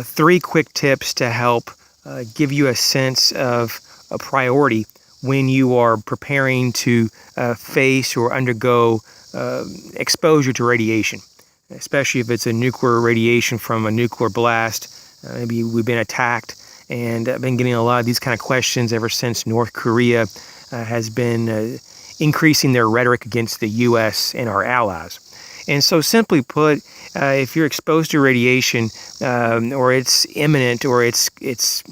three quick tips to help give you a sense of a priority when you are preparing to face or undergo exposure to radiation, especially if it's a nuclear radiation from a nuclear blast. Maybe we've been attacked, and I've been getting a lot of these kind of questions ever since North Korea has been increasing their rhetoric against the U.S. and our allies. And so simply put, if you're exposed to radiation or it's imminent or it's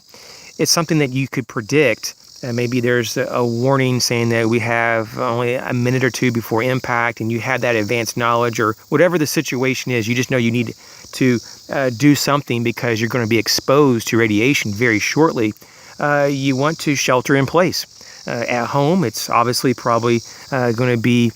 something that you could predict, maybe there's a warning saying that we have only a minute or two before impact, and you have that advanced knowledge, or whatever the situation is, you just know you need to do something because you're going to be exposed to radiation very shortly. You want to shelter in place. At home, it's obviously probably going to be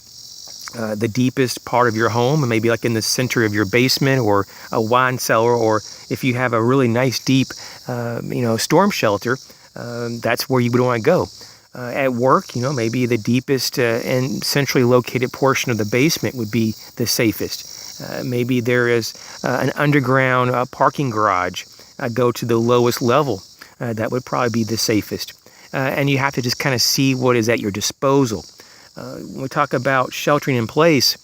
the deepest part of your home, and maybe like in the center of your basement or a wine cellar, or if you have a really nice deep storm shelter, that's where you would want to go. At work, maybe the deepest and centrally located portion of the basement would be the safest. Maybe there is an underground parking garage. Go to the lowest level. That would probably be the safest. And you have to just kind of see what is at your disposal. When we talk about sheltering in place,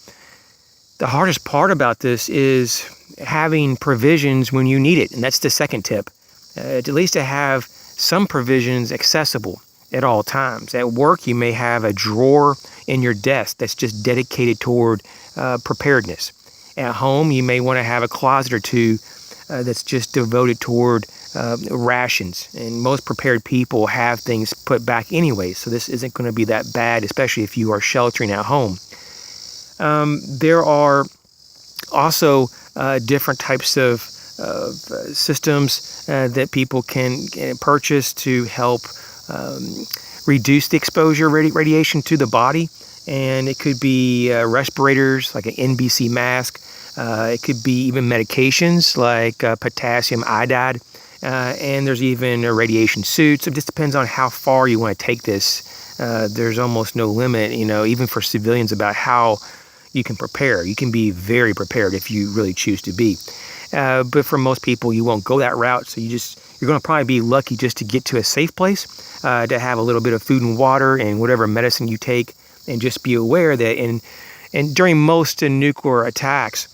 the hardest part about this is having provisions when you need it. And that's the second tip. At least to have some provisions accessible at all times. At work, you may have a drawer in your desk that's just dedicated toward preparedness. At home, you may want to have a closet or two that's just devoted toward rations. And most prepared people have things put back anyway, so this isn't going to be that bad, especially if you are sheltering at home. There are also different types of systems that people can purchase to help reduce the exposure radiation to the body. And it could be respirators like an NBC mask. It could be even medications like potassium iodide. And there's even radiation suits. It just depends on how far you want to take this. There's almost no limit, even for civilians, about how you can prepare. You can be very prepared if you really choose to be. But for most people, you won't go that route. So you're going to probably be lucky just to get to a safe place, to have a little bit of food and water and whatever medicine you take, and just be aware that during most nuclear attacks,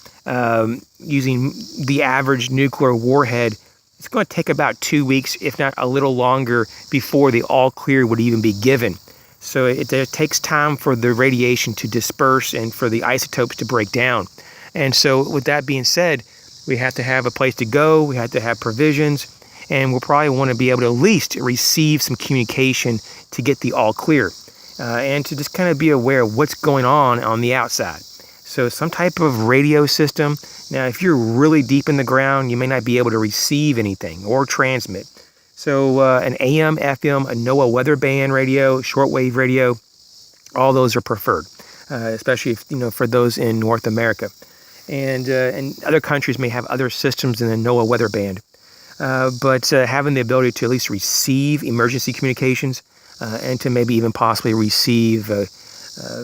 using the average nuclear warhead, it's going to take about 2 weeks, if not a little longer, before the all clear would even be given. So it takes time for the radiation to disperse and for the isotopes to break down. And so with that being said, we have to have a place to go, we have to have provisions, and we'll probably want to be able to at least receive some communication to get the all clear, and to just kind of be aware of what's going on the outside. So some type of radio system. Now, if you're really deep in the ground, you may not be able to receive anything or transmit. So an AM, FM, a NOAA weather band radio, shortwave radio, all those are preferred, especially if, for those in North America. And other countries may have other systems in the NOAA weather band. But having the ability to at least receive emergency communications and to maybe even possibly receive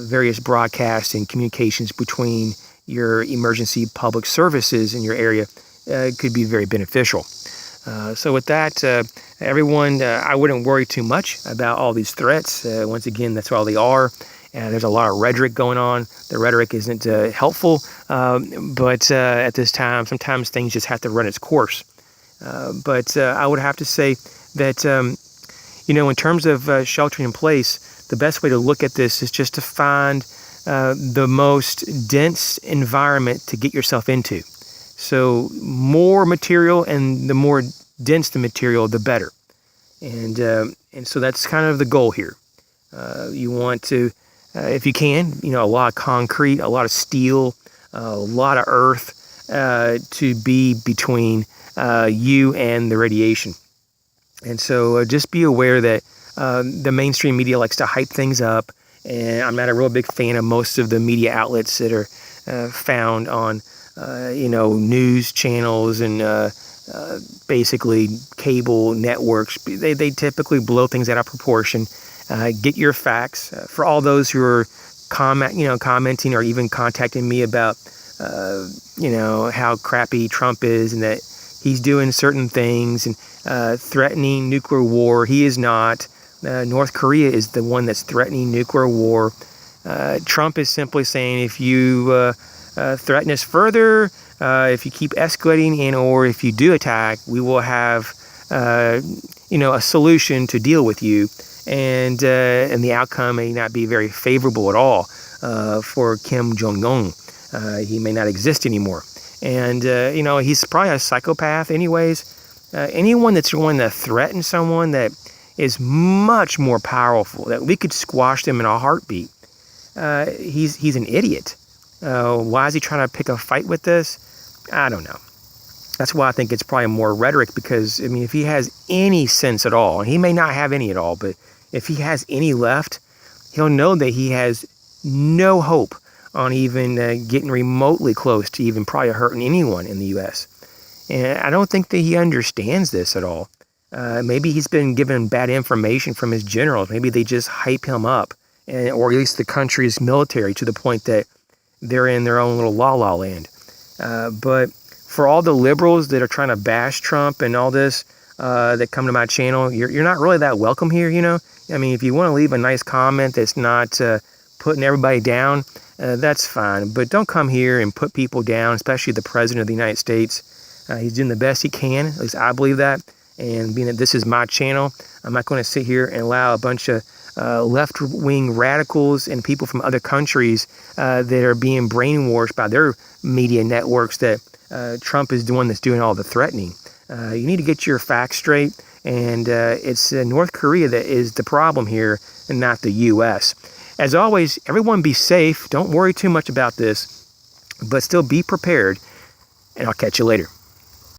various broadcasts and communications between your emergency public services in your area could be very beneficial. So with that, everyone, I wouldn't worry too much about all these threats. Once again, that's all they are. There's a lot of rhetoric going on. The rhetoric isn't helpful, but at this time, sometimes things just have to run its course. But I would have to say that, in terms of sheltering in place, the best way to look at this is just to find the most dense environment to get yourself into. So more material, and the more dense the material, the better. And so that's kind of the goal here. You want to, if you can, a lot of concrete, a lot of steel, a lot of earth to be between you and the radiation. And so just be aware that the mainstream media likes to hype things up, and I'm not a real big fan of most of the media outlets that are found on, news channels and basically cable networks. They typically blow things out of proportion. Get your facts. For all those who are commenting or even contacting me about, how crappy Trump is, and that he's doing certain things and threatening nuclear war. He is not. North Korea is the one that's threatening nuclear war. Trump is simply saying, if you threaten us further, if you keep escalating, and or if you do attack, we will have a solution to deal with you, and the outcome may not be very favorable at all for Kim Jong-un. He may not exist anymore, and he's probably a psychopath anyways. Anyone that's going to threaten someone that is much more powerful, that we could squash them in a heartbeat, he's an idiot. Why is he trying to pick a fight with this? I don't know. That's why I think it's probably more rhetoric, because, if he has any sense at all, and he may not have any at all, but if he has any left, he'll know that he has no hope on even getting remotely close to even probably hurting anyone in the U.S. And I don't think that he understands this at all. Maybe he's been given bad information from his generals. Maybe they just hype him up, or at least the country's military, to the point that they're in their own little la-la land. But for all the liberals that are trying to bash Trump and all this, that come to my channel, you're not really that welcome here, if you want to leave a nice comment that's not putting everybody down, that's fine. But don't come here and put people down, especially the President of the United States. He's doing the best he can, at least I believe that. And being that this is my channel, I'm not going to sit here and allow a bunch of left-wing radicals and people from other countries that are being brainwashed by their media networks that Trump is the one that's doing all the threatening. You need to get your facts straight, and it's North Korea that is the problem here and not the U.S. As always, everyone be safe. Don't worry too much about this, but still be prepared, and I'll catch you later.